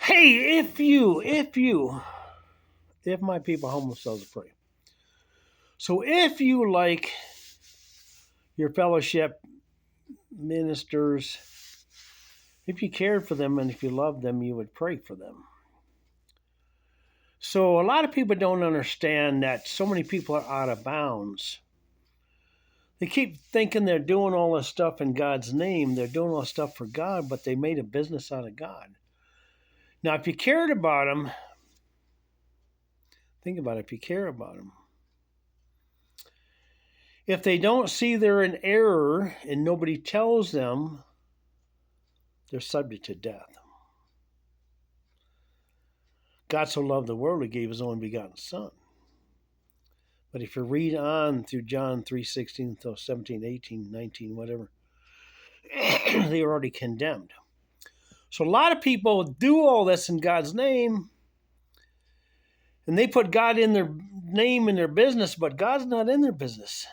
Hey, if my people humble themselves to pray. So if you like your fellowship ministers, if you cared for them and if you loved them, you would pray for them. So a lot of people don't understand that so many people are out of bounds. They keep thinking they're doing all this stuff in God's name. They're doing all this stuff for God, but they made a business out of God. Now, if you cared about them, think about it, if you care about them. If they don't see they're in error and nobody tells them, they're subject to death. God so loved the world, he gave his only begotten Son. But if you read on through John 3:16 till 17, 18, 19, whatever, they are already condemned. So a lot of people do all this in God's name, and they put God in their name in their business, but God's not in their business.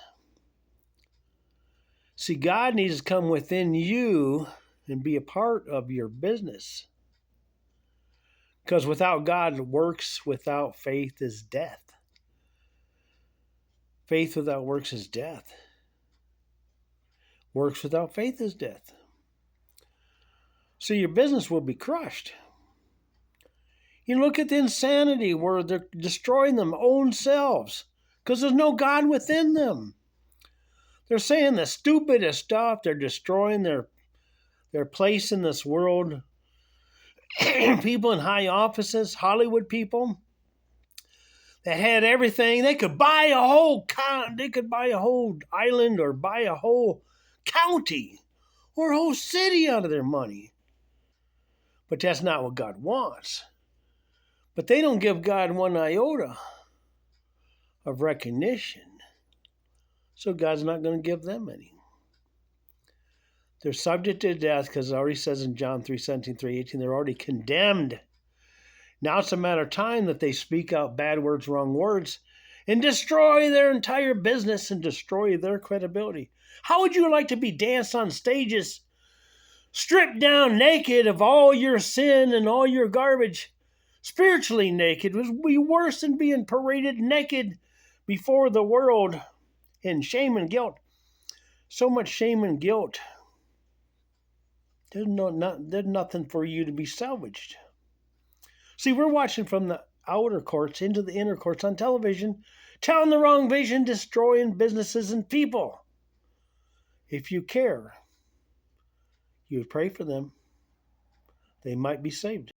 See, God needs to come within you and be a part of your business. Because without God, works without faith is death. Faith without works is death. Works without faith is death. So your business will be crushed. You look at the insanity where they're destroying their own selves because there's no God within them. They're saying the stupidest stuff. They're destroying their place in this world. People in high offices, Hollywood people that had everything. They could buy a whole island or buy a whole county or a whole city out of their money. But that's not what God wants. But they don't give God one iota of recognition. So God's not going to give them any. They're subject to death because it already says in John 3:17, 3:18, they're already condemned. Now it's a matter of time that they speak out bad words, wrong words, and destroy their entire business and destroy their credibility. How would you like to be danced on stages, stripped down naked of all your sin and all your garbage, spiritually naked? It would be worse than being paraded naked before the world in shame and guilt. So much shame and guilt. There's nothing for you to be salvaged. See, we're watching from the outer courts into the inner courts on television, telling the wrong vision, destroying businesses and people. If you care, you would pray for them. They might be saved.